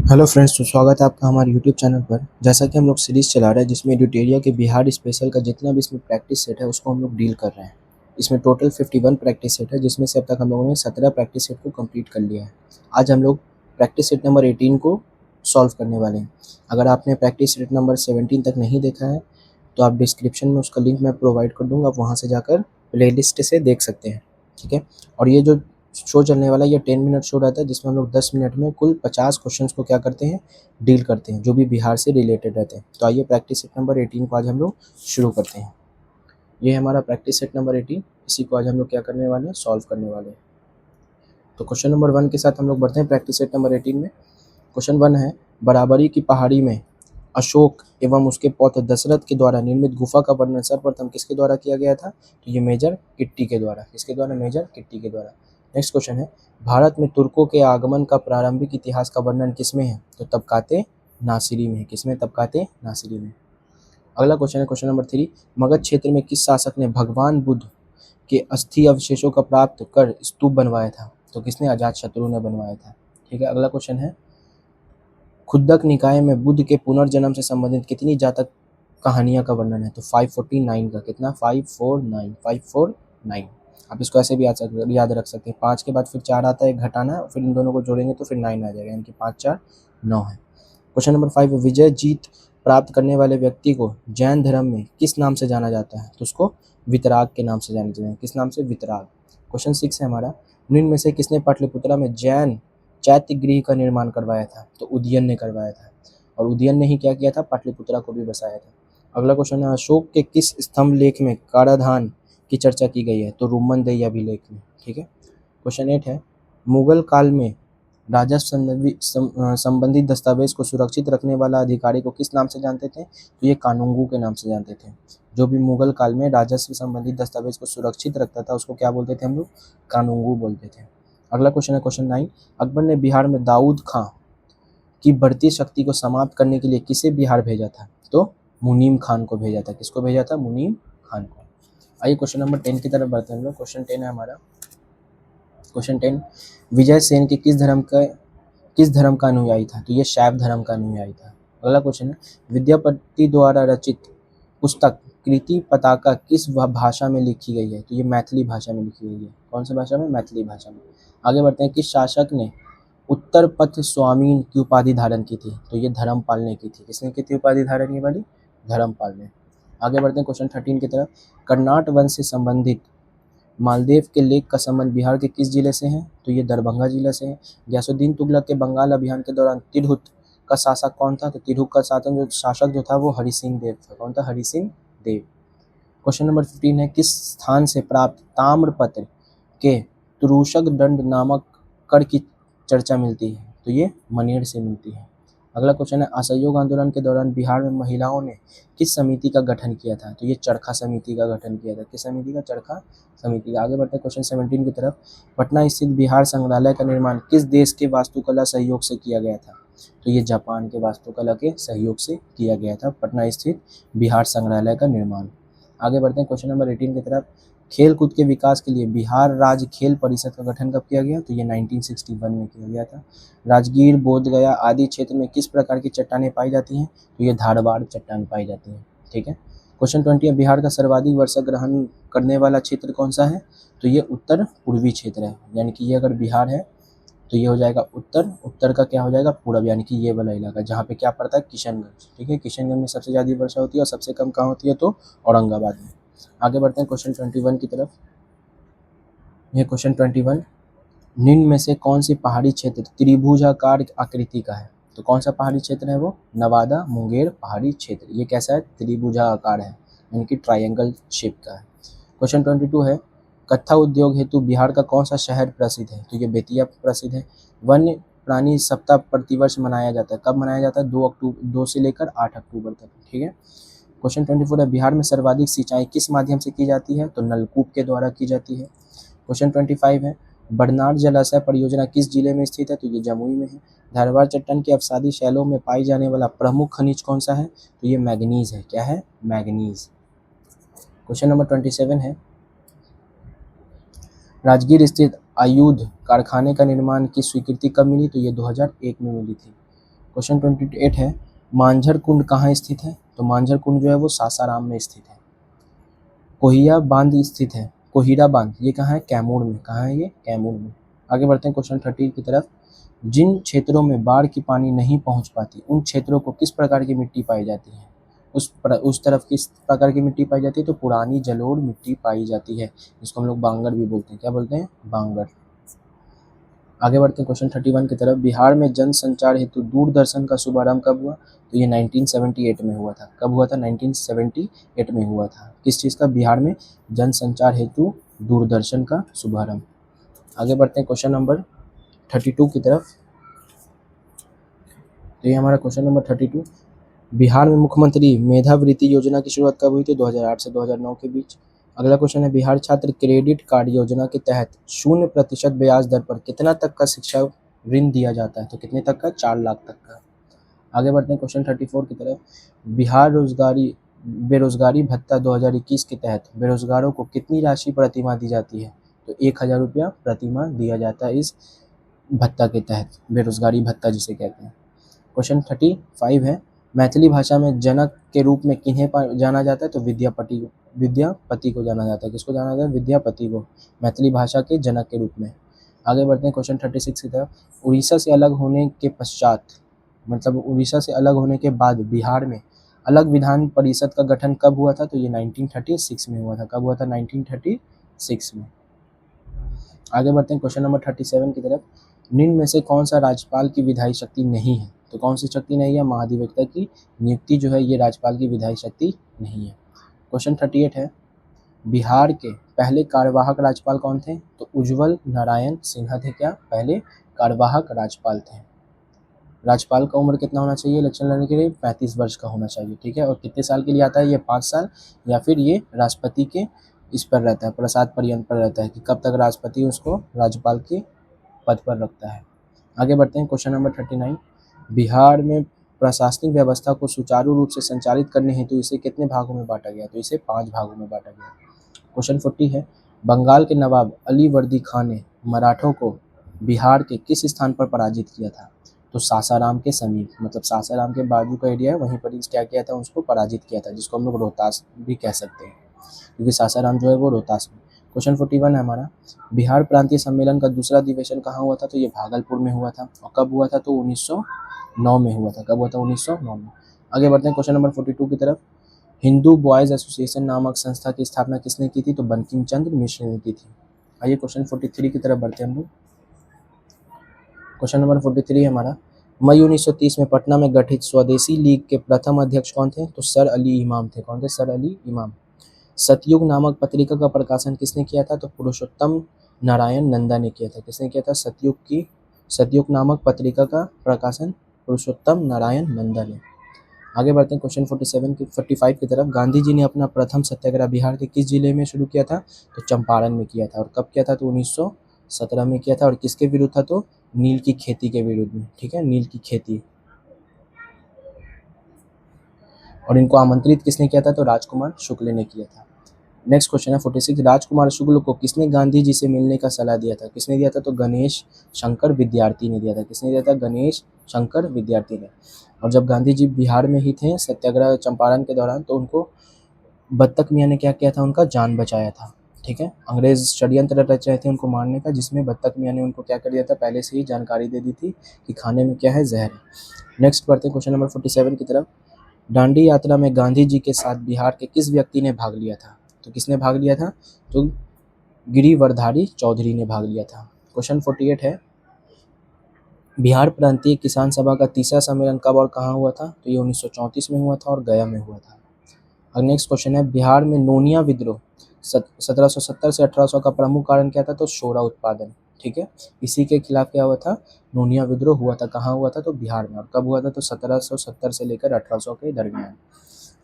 Hello friends, तो स्वागत है आपका हमारे यूट्यूब चैनल पर। जैसा कि हम लोग सीरीज़ चला रहे हैं जिसमें एडिटेरिया के बिहार स्पेशल का जितना भी इसमें प्रैक्टिस सेट है उसको हम लोग डील कर रहे हैं। इसमें टोटल 51 प्रैक्टिस सेट है जिसमें से अब तक हम लोगों ने 17 प्रैक्टिस सेट को कंप्लीट कर लिया है। आज हम लोग प्रैक्टिस सेट नंबर 18 को सॉल्व करने वाले हैं। अगर आपने प्रैक्टिस सेट नंबर 17 तक नहीं देखा है तो आप डिस्क्रिप्शन में उसका लिंक मैं प्रोवाइड कर दूँगा, आप वहाँ से जाकर प्लेलिस्ट से देख सकते हैं। ठीक है। और ये जो शो चलने वाला ये 10 मिनट शो रहता है जिसमें हम लोग 10 मिनट में कुल 50 क्वेश्चंस को क्या करते हैं, डील करते हैं, जो भी बिहार से रिलेटेड रहते हैं। तो आइए प्रैक्टिस सेट नंबर 18 को आज हम लोग शुरू करते हैं। ये है हमारा प्रैक्टिस सेट नंबर 18। इसी को आज हम लोग क्या करने वाले हैं, सॉल्व करने वाले हैं। तो क्वेश्चन नंबर 1 के साथ हम लोग बढ़ते हैं प्रैक्टिस सेट नंबर 18 में। क्वेश्चन 1 है, बराबरी की पहाड़ी में अशोक एवं उसके पौत्र दशरथ के द्वारा निर्मित गुफा का वर्णन सर्वप्रथम किसके द्वारा किया गया था? तो ये मेजर किट्टी के द्वारा। किसके द्वारा? मेजर किट्टी के द्वारा। नेक्स्ट क्वेश्चन है, भारत में तुर्कों के आगमन का प्रारंभिक इतिहास का वर्णन किसमें है? तो तबकाते नासिरी में है। किसमें? तबकाते नासिरी में। अगला क्वेश्चन है क्वेश्चन नंबर 3, मगध क्षेत्र में किस शासक ने भगवान बुद्ध के अस्थि अवशेषों का प्राप्त कर स्तूप बनवाया था? तो किसने? अजातशत्रु ने बनवाया था। ठीक है। अगला क्वेश्चन है, खुद्दक निकाय में बुद्ध के पुनर्जन्म से संबंधित कितनी जातक कहानियां का वर्णन है? तो 549 का। कितना? 549। 549। आप इसको ऐसे भी याद रख सकते हैं। 5 के बाद फिर 4 आता है, एक घटाना, फिर इन दोनों को जोड़ेंगे तो फिर 9 आ जाएगा, यानी कि 5 4 9 है। क्वेश्चन नंबर 5, विजय जीत प्राप्त करने वाले व्यक्ति को जैन धर्म में किस नाम से जाना जाता है? तो उसको वितराग के नाम से जाना जाता है। किस नाम से? वितराग। क्वेश्चन 6 है हमारा, निम्न में से किसने पाटलिपुत्रा में जैन चैत्य गृह का निर्माण करवाया था? तो उदयन ने करवाया था। और उदयन ने ही क्या किया था? पाटलिपुत्रा को भी बसाया था। अगला क्वेश्चन है, अशोक के किस स्तंभ लेख में कराधान की चर्चा की गई है? तो रुमनदेई अभिलेख में। ठीक है। क्वेश्चन 8 है, मुगल काल में राजस्व संबंधी दस्तावेज को सुरक्षित रखने वाला अधिकारी को किस नाम से जानते थे? तो ये कानूंगो के नाम से जानते थे। जो भी मुगल काल में राजस्व संबंधी दस्तावेज को सुरक्षित रखता था उसको क्या बोलते थे हम लोग? कानूंगो बोलते थे। अगला क्वेश्चन है क्वेश्चन 9, अकबर ने बिहार में दाऊद खां की बढ़ती शक्ति को समाप्त करने के लिए किसे बिहार भेजा था? तो मुनीम खान को भेजा था। किसको भेजा था? मुनीम खान को। आइए क्वेश्चन नंबर 10 की तरफ बढ़ते हैं हम लोग। क्वेश्चन 10 है हमारा। क्वेश्चन 10, विजय सेन के किस धर्म का अनुयायी था? तो ये शैव धर्म का अनुयायी था। अगला क्वेश्चन है, विद्यापति द्वारा रचित पुस्तक कृति पताका किस भाषा में लिखी गई है? तो ये मैथिली भाषा में लिखी गई है। कौन सी भाषा में? मैथिली भाषा में। आगे बढ़ते हैं, किस शासक ने उत्तर पथ स्वामीन की उपाधि धारण की थी? तो ये धर्मपाल ने की थी। किसने की थी उपाधि धारण? ये वाली धर्मपाल ने। आगे बढ़ते हैं क्वेश्चन 13 की तरफ, कर्नाट वंश से संबंधित मालदेव के लेख का संबंध बिहार के किस जिले से है? तो ये दरभंगा जिले से है। गयासुद्दीन तुगलक के बंगाल अभियान के दौरान तिरहुत का शासक कौन था? तो तिरहुत का शासक जो था वो हरि सिंह देव था। कौन था? हरि सिंह देव। क्वेश्चन नंबर 15 है, किस स्थान से प्राप्त ताम्रपत्र के तुरूशक दंड नामक कर की चर्चा मिलती है? तो ये मनेर से मिलती है। अगला क्वेश्चन है, असहयोग आंदोलन के दौरान बिहार में महिलाओं ने किस समिति का गठन किया था? तो ये चरखा समिति का गठन किया था। किस समिति का? चरखा समिति का। आगे बढ़ते हैं क्वेश्चन 17 की तरफ, पटना स्थित बिहार संग्रहालय का निर्माण किस देश के वास्तुकला सहयोग से किया गया था? तो ये जापान के वास्तुकला के सहयोग से किया गया था पटना स्थित बिहार संग्रहालय का निर्माण। आगे बढ़ते हैं क्वेश्चन नंबर 18 की तरफ, खेल कूद के विकास के लिए बिहार राज्य खेल परिषद का गठन कब किया गया? तो ये 1961 में किया गया था। राजगीर, बोधगया आदि क्षेत्र में किस प्रकार की चट्टानें पाई जाती हैं? तो ये धारवाड़ चट्टान पाई जाती हैं। ठीक है। क्वेश्चन 20 है, बिहार का सर्वाधिक वर्षा ग्रहण करने वाला क्षेत्र कौन सा है? तो ये उत्तर पूर्वी क्षेत्र है, यानी कि ये अगर बिहार है तो ये हो जाएगा उत्तर, उत्तर का क्या हो जाएगा? पूरब, यानी कि ये वाला इलाका जहाँ पे क्या पड़ता है? किशनगंज। ठीक है। किशनगंज में सबसे ज़्यादा वर्षा होती है और सबसे कम कहाँ होती है? तो औरंगाबाद में। आगे बढ़ते हैं क्वेश्चन 21 की तरफ। ये क्वेश्चन 21, निम्न में से कौन सी पहाड़ी क्षेत्र त्रिभुजाकार आकृति का है? तो कौन सा पहाड़ी क्षेत्र है वो? नवादा मुंगेर पहाड़ी क्षेत्र। ये कैसा है? त्रिभुजाकार है, यानी कि ट्रायंगल शेप का है। क्वेश्चन 22 है, कत्था उद्योग हेतु बिहार का कौन सा शहर प्रसिद्ध है? तो ये बेतिया प्रसिद्ध है। वन्य प्राणी सप्ताह प्रतिवर्ष मनाया जाता है। कब मनाया जाता है? 2 से लेकर 8 अक्टूबर तक। ठीक है। क्वेश्चन 24 है, बिहार में सर्वाधिक सिंचाई किस माध्यम से की जाती है? तो नलकूप के द्वारा की जाती है। क्वेश्चन 25 है, बरनार जलाशय परियोजना किस जिले में स्थित है? तो ये जमुई में है। धारवाड़ चट्टान के अवसादी शैलों में पाई जाने वाला प्रमुख खनिज कौन सा है? तो ये मैग्नीज है। क्या है? मैग्नीज। क्वेश्चन नंबर 27 है, राजगीर स्थित आयुध कारखाने का निर्माण की स्वीकृति कब मिली? तो ये 2001 में मिली थी। क्वेश्चन 28 है, मांझर कुंड कहाँ स्थित है? तो मांझर कुंड जो है वो सासाराम में स्थित है। कोहिया बांध स्थित है, कोहिरा बांध ये कहाँ है? कैमूर में। कहाँ है ये? कैमूर में। आगे बढ़ते हैं क्वेश्चन 30 की तरफ। जिन क्षेत्रों में बाढ़ की पानी नहीं पहुंच पाती उन क्षेत्रों को किस प्रकार की मिट्टी पाई जाती है? उस तरफ किस प्रकार की मिट्टी पाई जाती है? तो पुरानी जलोढ़ मिट्टी पाई जाती है, जिसको हम लोग बांगर भी बोलते हैं। क्या बोलते हैं? बांगर। आगे बढ़ते हैं क्वेश्चन 31 की तरफ। बिहार में जन संचार हेतु दूरदर्शन का शुभारंभ कब हुआ? तो ये 1978 में हुआ था। कब हुआ था? 1978 में हुआ था। किस चीज़ का? बिहार में जन संचार हेतु दूरदर्शन का शुभारंभ। आगे बढ़ते हैं क्वेश्चन नंबर 32 की तरफ। तो ये हमारा क्वेश्चन नंबर 32। बिहार में मुख्यमंत्री मेधावृत्ति योजना की शुरुआत कब हुई थी? 2008 से 2009 के बीच। अगला क्वेश्चन है, बिहार छात्र क्रेडिट कार्ड योजना के तहत 0% ब्याज दर पर कितना तक का शिक्षा ऋण दिया जाता है? तो कितने तक का? 4 लाख तक का। आगे बढ़ते हैं क्वेश्चन 34 की तरफ। बिहार बेरोजगारी भत्ता 2021 के तहत बेरोजगारों को कितनी राशि प्रतिमाह दी जाती है? तो 1000 रुपया प्रतिमाह दिया जाता है इस भत्ता के तहत, बेरोजगारी भत्ता जिसे कहते हैं। क्वेश्चन 35 है, मैथिली भाषा में जनक के रूप में किन्हें जाना जाता है? तो विद्यापति को जाना जाता है। किसको जाना जाता है? विद्यापति को, मैथिली भाषा के जनक के रूप में। आगे बढ़ते हैं क्वेश्चन 36 की तरफ। उड़ीसा से अलग होने के पश्चात, मतलब उड़ीसा से अलग होने के बाद बिहार में अलग विधान परिषद का गठन कब हुआ था? तो ये 1936 में हुआ था। कब हुआ था? 1936 में। आगे बढ़ते हैं क्वेश्चन नंबर 37 की तरफ। निम्न में से कौन सा राज्यपाल की विधायी शक्ति नहीं है? तो कौन सी शक्ति नहीं है? महाधिवक्ता की नियुक्ति जो है ये राज्यपाल की विधायी शक्ति नहीं है। क्वेश्चन 38 है, बिहार के पहले कार्यवाहक राज्यपाल कौन थे? तो उज्ज्वल नारायण सिन्हा थे। क्या? पहले कार्यवाहक राज्यपाल थे। राज्यपाल का उम्र कितना होना चाहिए इलेक्शन लड़ने के लिए? 35 वर्ष का होना चाहिए। ठीक है, और कितने साल के लिए आता है ये? 5 साल, या फिर ये राष्ट्रपति के इस पर रहता है, प्रसाद पर्यंत पर रहता है कि कब तक राष्ट्रपति उसको राज्यपाल के पद पर रखता है। आगे बढ़ते हैं क्वेश्चन नंबर 39। बिहार में प्रशासनिक व्यवस्था को सुचारू रूप से संचालित करने हेतु इसे कितने भागों में बांटा गया? तो इसे 5 भागों में बांटा गया। क्वेश्चन 40 है, बंगाल के नवाब अली वर्दी खान ने मराठों को बिहार के किस स्थान पर पराजित किया था? तो सासाराम के समीप, मतलब सासाराम के बाजू का एरिया है, वहीं पर क्या किया था? उसको पराजित किया था, जिसको हम लोग रोहतास भी कह सकते हैं, क्योंकि सासाराम जो है वो रोहतास में। क्वेश्चन 41 है हमारा, बिहार प्रांतीय सम्मेलन का दूसरा अधिवेशन कहाँ हुआ था? तो ये भागलपुर में हुआ था। और कब हुआ था? तो 1909 में हुआ था। कब हुआ था? 1909 में। आगे बढ़ते हैं क्वेश्चन नंबर 42 की तरफ। हिंदू बॉयज़ एसोसिएशन नामक संस्था की स्थापना किसने की थी? तो बंकिम चंद्र मिश्र ने की थी। आइए क्वेश्चन 43 की तरफ बढ़ते हैं हम लोग। क्वेश्चन नंबर 43 हमारा, मई 1930 में पटना में गठित स्वदेशी लीग के प्रथम अध्यक्ष कौन थे? तो सर अली इमाम थे। कौन थे? सर अली इमाम। सतयुग नामक पत्रिका का प्रकाशन किसने किया था? तो पुरुषोत्तम नारायण नंदा ने किया था। किसने किया था? सतयुग नामक पत्रिका का प्रकाशन पुरुषोत्तम नारायण नंदा ने। आगे बढ़ते हैं क्वेश्चन 45 की तरफ। गांधी जी ने अपना प्रथम सत्याग्रह बिहार के किस जिले में शुरू किया था? तो चंपारण में किया था। और कब किया था? तो 1917 में किया था। और किसके विरुद्ध था? तो नील की खेती के विरुद्ध में। ठीक है, नील की खेती। और इनको आमंत्रित किसने किया था? तो राजकुमार शुक्ल ने किया था। नेक्स्ट क्वेश्चन है 46। राजकुमार शुक्ल को किसने गांधी जी से मिलने का सलाह दिया था? किसने दिया था? तो गणेश शंकर विद्यार्थी ने दिया था। किसने दिया था? गणेश शंकर विद्यार्थी ने। और जब गांधी जी बिहार में ही थे सत्याग्रह चंपारण के दौरान, तो उनको बत्तख मियाँ ने क्या किया था? उनका जान बचाया था। ठीक है, अंग्रेज षड्यंत्र रच रहे थे उनको मारने का, जिसमें बत्तख मियाँ ने उनको क्या कर दिया था? पहले से ही जानकारी दे दी थी कि खाने में क्या है? जहर है। नेक्स्ट बढ़ते हैं क्वेश्चन नंबर 47 की तरफ। दांडी यात्रा में गांधी जी के साथ बिहार के किस व्यक्ति ने भाग लिया था? तो किसने भाग लिया था? तो गिरिवरधारी चौधरी ने भाग लिया था। क्वेश्चन 48 है, बिहार प्रांतीय किसान सभा का तीसरा सम्मेलन कब और कहाँ हुआ था? तो ये 1934 में हुआ था और गया में हुआ था। और नेक्स्ट क्वेश्चन है, बिहार में नोनिया विद्रोह 1770 से 1800 का प्रमुख कारण क्या था? तो सोडा उत्पादन। ठीक है, इसी के खिलाफ क्या हुआ था? नोनिया विद्रोह हुआ था। कहाँ हुआ था? तो बिहार में। और कब हुआ था? तो 1770 से लेकर 1800 के दरमियान।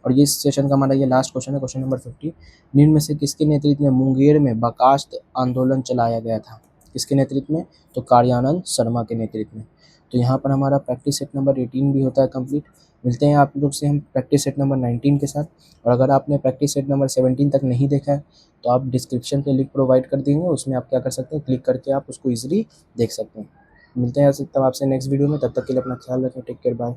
और ये सेशन का हमारा ये लास्ट क्वेश्चन है, क्वेश्चन नंबर 50। निम्न में से किसके नेतृत्व में मुंगेर में बर्खास्त आंदोलन चलाया गया था? किसके नेतृत्व में? तो कार्यानंद शर्मा के नेतृत्व में। तो यहाँ पर हमारा प्रैक्टिस सेट नंबर 18 भी होता है कंप्लीट। मिलते हैं आप लोग से हम प्रैक्टिस सेट नंबर 19 के साथ। और अगर आपने प्रैक्टिस सेट नंबर 17 तक नहीं देखा है तो आप डिस्क्रिप्शन पे लिंक प्रोवाइड कर देंगे, उसमें आप क्या कर सकते हैं? क्लिक करके आप उसको ईजिली देख सकते हैं। मिलते हैं तब आपसे नेक्स्ट वीडियो में, तब तक के लिए अपना ख्याल रखें। Take care, bye.